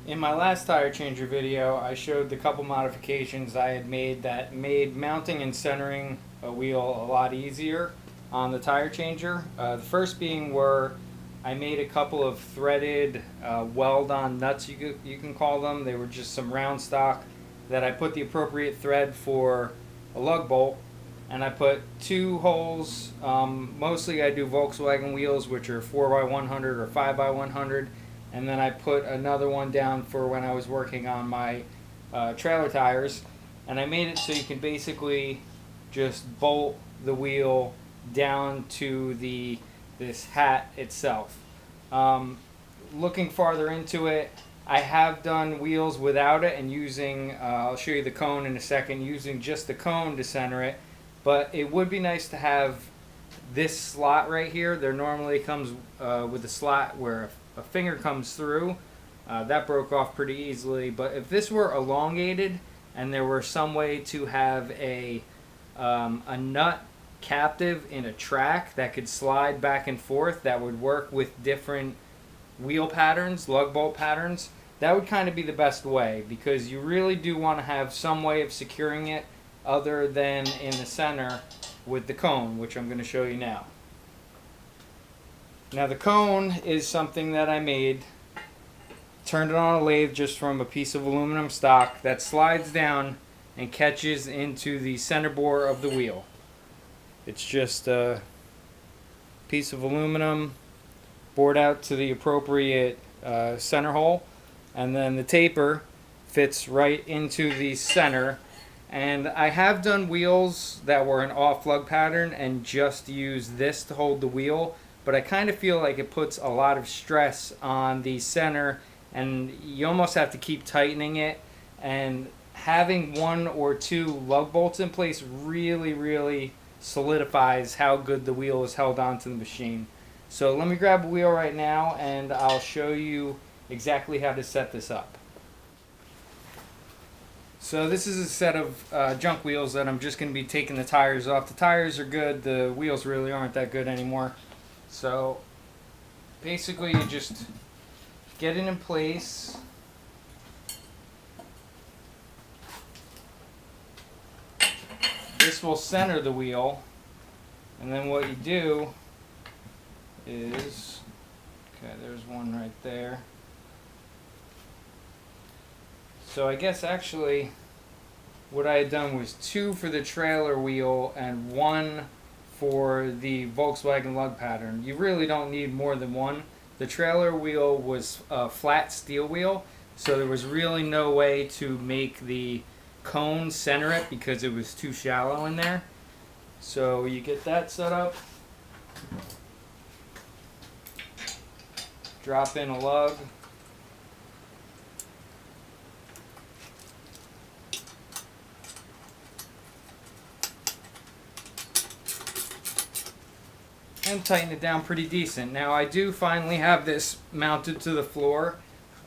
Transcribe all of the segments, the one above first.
In my last tire changer video, I showed the couple modifications I had made that made mounting and centering a wheel a lot easier on the tire changer. The first being where I made a couple of threaded weld-on nuts, you can call them. They were just some round stock that I put the appropriate thread for a lug bolt, and I put two holes. Mostly I do Volkswagen wheels, which are 4x100 or 5x100. And then I put another one down for when I was working on my trailer tires. And I made it so you can basically just bolt the wheel down to this hat itself. Looking farther into it, I have done wheels without it and using, I'll show you the cone in a second, using just the cone to center it. But it would be nice to have this slot right here. There normally comes with a slot where a finger comes through. That broke off pretty easily, but if this were elongated and there were some way to have a nut captive in a track that could slide back and forth, that would work with different wheel patterns, lug bolt patterns, that would kind of be the best way, because you really do want to have some way of securing it other than in the center with the cone, which I'm going to show you now. Now the cone is something that I made, turned it on a lathe just from a piece of aluminum stock that slides down and catches into the center bore of the wheel. It's just a piece of aluminum bored out to the appropriate center hole, and then the taper fits right into the center. And I have done wheels that were an off lug pattern and just used this to hold the wheel, but I kind of feel like it puts a lot of stress on the center and you almost have to keep tightening it, and having one or two lug bolts in place really solidifies how good the wheel is held onto the machine. So let me grab a wheel right now and I'll show you exactly how to set this up. So this is a set of junk wheels that I'm just going to be taking the tires off. The tires are good, the wheels really aren't that good anymore. So basically you just get it in place. This will center the wheel, and then what you do is, okay, there's one right there. So I guess actually what I had done was two for the trailer wheel and one for the Volkswagen lug pattern. You really don't need more than one. The trailer wheel was a flat steel wheel, so there was really no way to make the cone center it because it was too shallow in there. So you get that set up, drop in a lug, and tighten it down pretty decent. Now I do finally have this mounted to the floor.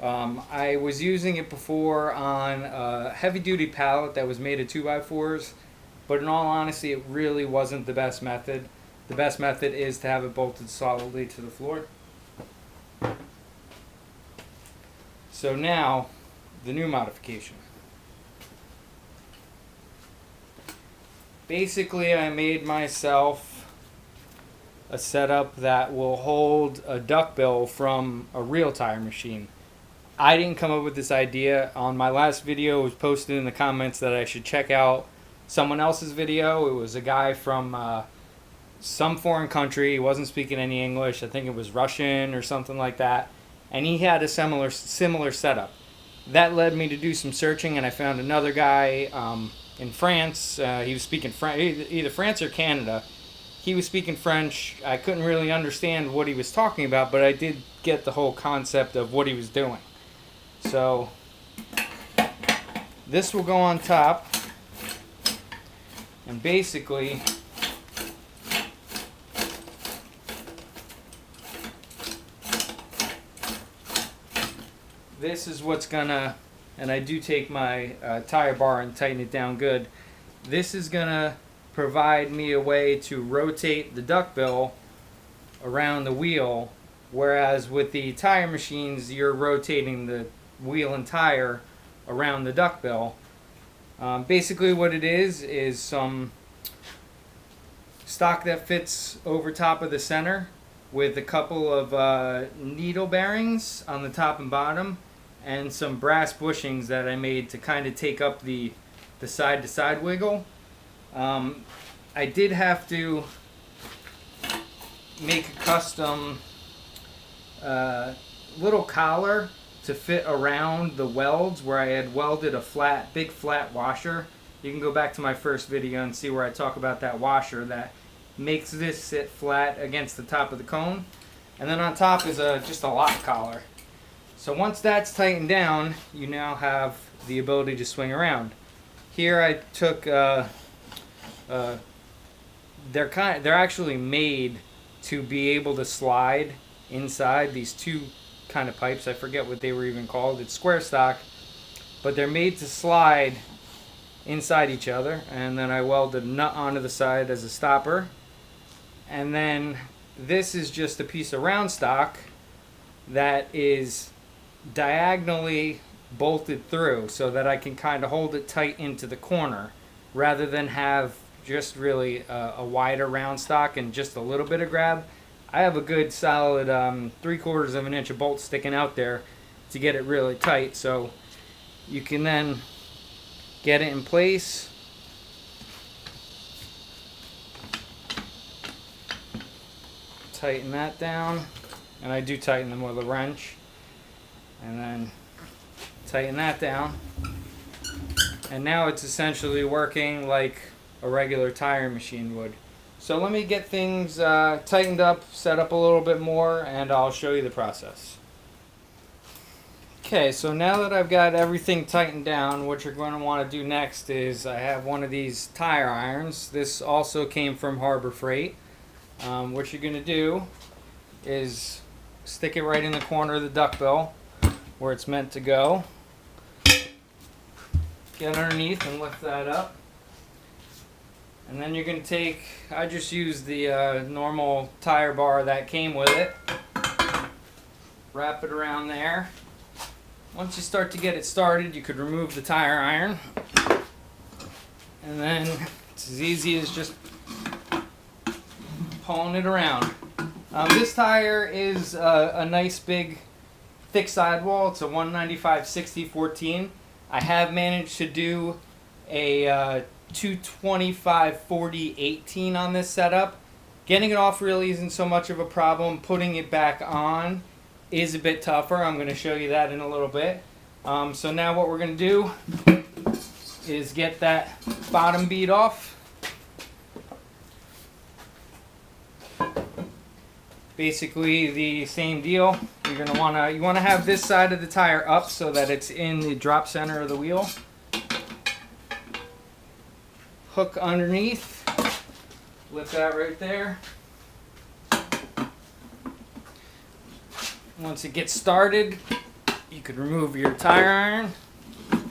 I was using it before on a heavy duty pallet that was made of 2x4s, but in all honesty it really wasn't the best method. The best method is to have it bolted solidly to the floor. So now the new modification. Basically I made myself a setup that will hold a duckbill from a real tire machine. I didn't come up with this idea. On my last video, it was posted in the comments that I should check out someone else's video. It was a guy from some foreign country. He wasn't speaking any English. I think it was Russian or something like that. And he had a similar setup. That led me to do some searching, and I found another guy in France. He was speaking either France or Canada. He was speaking French. I couldn't really understand what he was talking about, but I did get the whole concept of what he was doing. So this will go on top, and basically this is what's gonna, and I do take my tire bar and tighten it down good. This is gonna provide me a way to rotate the duckbill around the wheel, whereas with the tire machines you're rotating the wheel and tire around the duckbill. Basically what it is some stock that fits over top of the center with a couple of needle bearings on the top and bottom, and some brass bushings that I made to kind of take up the side-to-side wiggle. I did have to make a custom little collar to fit around the welds where I had welded a big flat washer. You can go back to my first video and see where I talk about that washer that makes this sit flat against the top of the cone. And then on top is just a lock collar. So once that's tightened down, you now have the ability to swing around. Here I took they're actually made to be able to slide inside these two kind of pipes. I forget what they were even called. It's square stock, but they're made to slide inside each other. And then I welded a nut onto the side as a stopper. And then this is just a piece of round stock that is diagonally bolted through so that I can kind of hold it tight into the corner rather than have just really a wider round stock and just a little bit of grab. I have a good solid 3/4 of an inch of bolt sticking out there to get it really tight, so you can then get it in place. Tighten that down, and I do tighten them with a wrench, and then tighten that down, and now it's essentially working like a regular tire machine would. So let me get things tightened up, set up a little bit more, and I'll show you the process. Okay, so now that I've got everything tightened down, what you're going to want to do next is I have one of these tire irons. This also came from Harbor Freight. What you're going to do is stick it right in the corner of the duckbill where it's meant to go. Get underneath and lift that up. And then you're going to take, I just used the normal tire bar that came with it. Wrap it around there. Once you start to get it started, you could remove the tire iron. And then it's as easy as just pulling it around. This tire is a nice big thick sidewall. It's a 195/60/14. I have managed to do a 225/40/18 on this setup. Getting it off really isn't so much of a problem. Putting it back on is a bit tougher. I'm going to show you that in a little bit. So now what we're going to do is get that bottom bead off. Basically the same deal. You're going to you want to have this side of the tire up so that it's in the drop center of the wheel. Hook underneath, lift that right there. Once it gets started, you could remove your tire iron, and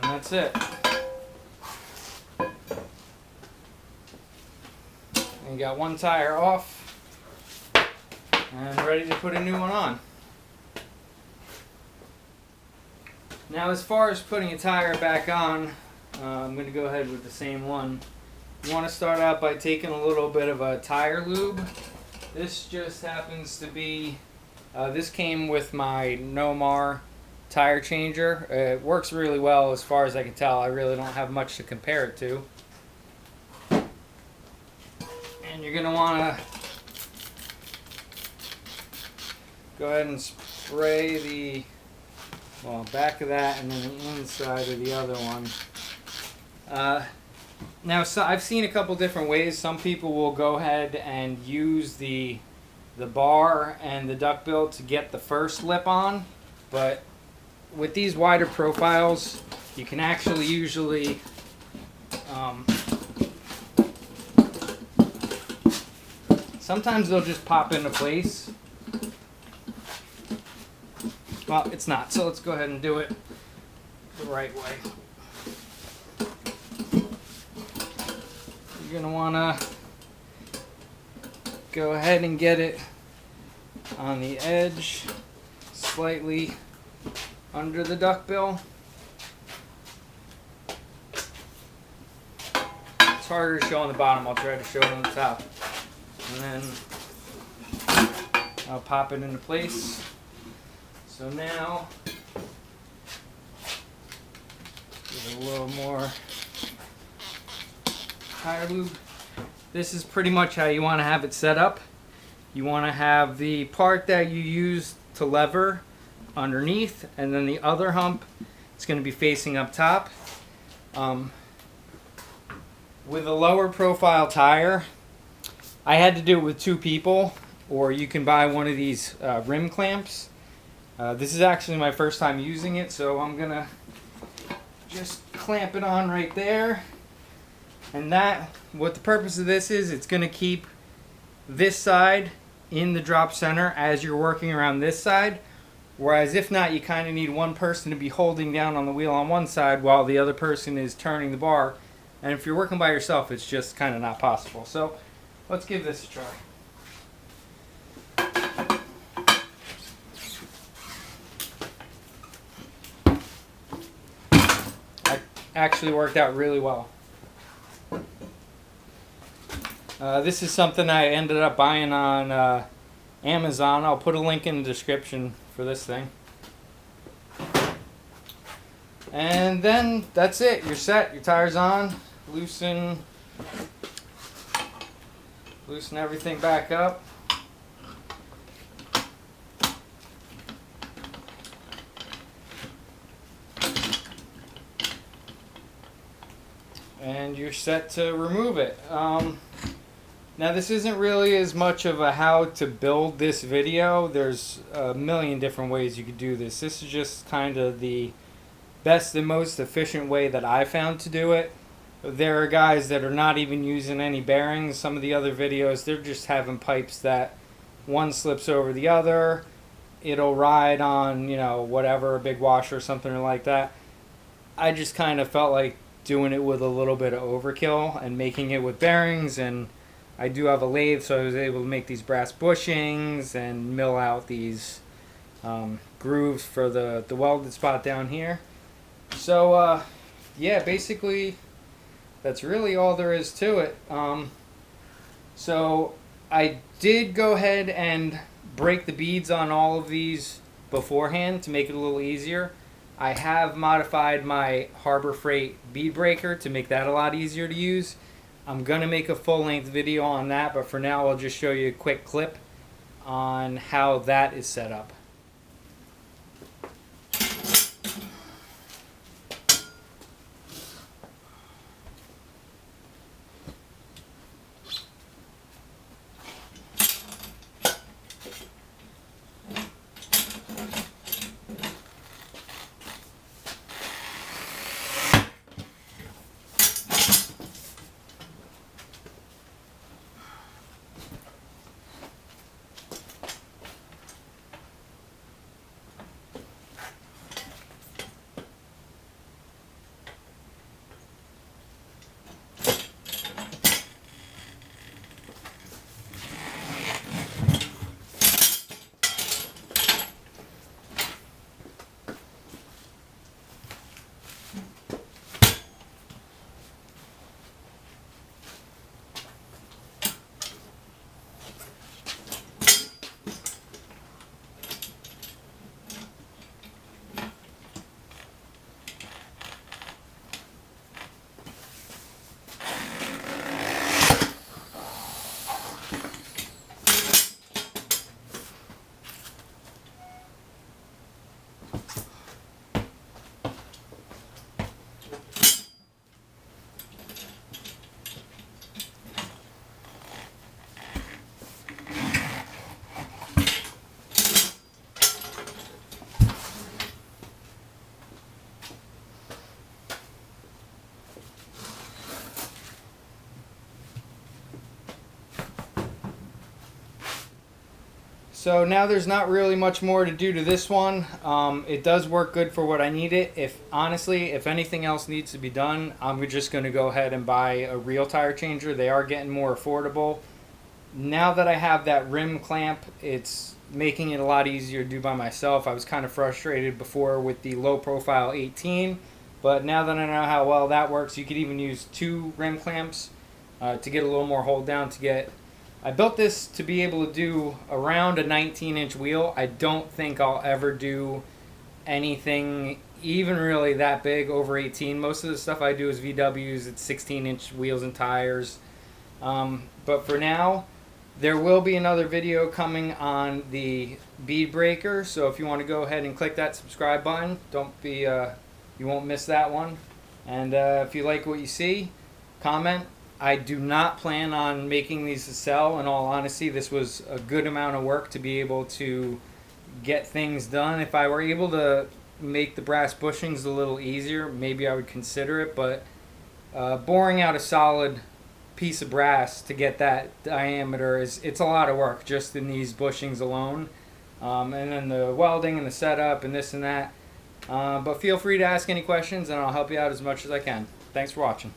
that's it. And you got one tire off and ready to put a new one on. Now as far as putting a tire back on, I'm going to go ahead with the same one. You want to start out by taking a little bit of a tire lube. This just happens to be, this came with my Nomar tire changer. It works really well as far as I can tell. I really don't have much to compare it to. And you're going to want to go ahead and spray the back of that and then the inside of the other one. Now, so I've seen a couple different ways. Some people will go ahead and use the bar and the duckbill to get the first lip on, but with these wider profiles, you can actually usually sometimes they'll just pop into place. Well, it's not, so let's go ahead and do it the right way. You're going to want to go ahead and get it on the edge slightly under the duckbill. It's harder to show on the bottom. I'll try to show it on the top. And then I'll pop it into place. So now, give it a little more tire lube. This is pretty much how you want to have it set up. You want to have the part that you use to lever underneath, and then the other hump, it's going to be facing up top. With a lower profile tire, I had to do it with 2 people, or you can buy one of these rim clamps. This is actually my first time using it, so I'm going to just clamp it on right there. And what the purpose of this is, it's going to keep this side in the drop center as you're working around this side. Whereas if not, you kind of need one person to be holding down on the wheel on one side while the other person is turning the bar. And if you're working by yourself, it's just kind of not possible. So let's give this a try. It actually worked out really well. This is something I ended up buying on Amazon. I'll put a link in the description for this thing. And then that's it. You're set. Your tire's on. Loosen everything back up. And you're set to remove it. Now this isn't really as much of a how to build this video. There's a million different ways you could do this. This is just kind of the best and most efficient way that I found to do it. There are guys that are not even using any bearings. Some of the other videos, they're just having pipes that one slips over the other. It'll ride on, you know, whatever, a big washer or something like that. I just kind of felt like doing it with a little bit of overkill and making it with bearings. And I do have a lathe, so I was able to make these brass bushings and mill out these grooves for the welded spot down here. So yeah, basically that's really all there is to it. So I did go ahead and break the beads on all of these beforehand to make it a little easier. I have modified my Harbor Freight bead breaker to make that a lot easier to use. I'm going to make a full-length video on that, but for now I'll just show you a quick clip on how that is set up. So now there's not really much more to do to this one. It does work good for what I need it. Honestly, if anything else needs to be done, I'm just going to go ahead and buy a real tire changer. They are getting more affordable. Now that I have that rim clamp, it's making it a lot easier to do by myself. I was kind of frustrated before with the low profile 18, but now that I know how well that works, you could even use 2 rim clamps to get a little more hold down. I built this to be able to do around a 19-inch wheel. I don't think I'll ever do anything even really that big over 18. Most of the stuff I do is VWs. It's 16-inch wheels and tires. But for now, there will be another video coming on the bead breaker. So if you want to go ahead and click that subscribe button, you won't miss that one. And if you like what you see, comment. I do not plan on making these to sell. In all honesty, this was a good amount of work to be able to get things done. If I were able to make the brass bushings a little easier, maybe I would consider it, but boring out a solid piece of brass to get that diameter it's a lot of work just in these bushings alone, and then the welding and the setup and this and that. But feel free to ask any questions and I'll help you out as much as I can. Thanks for watching.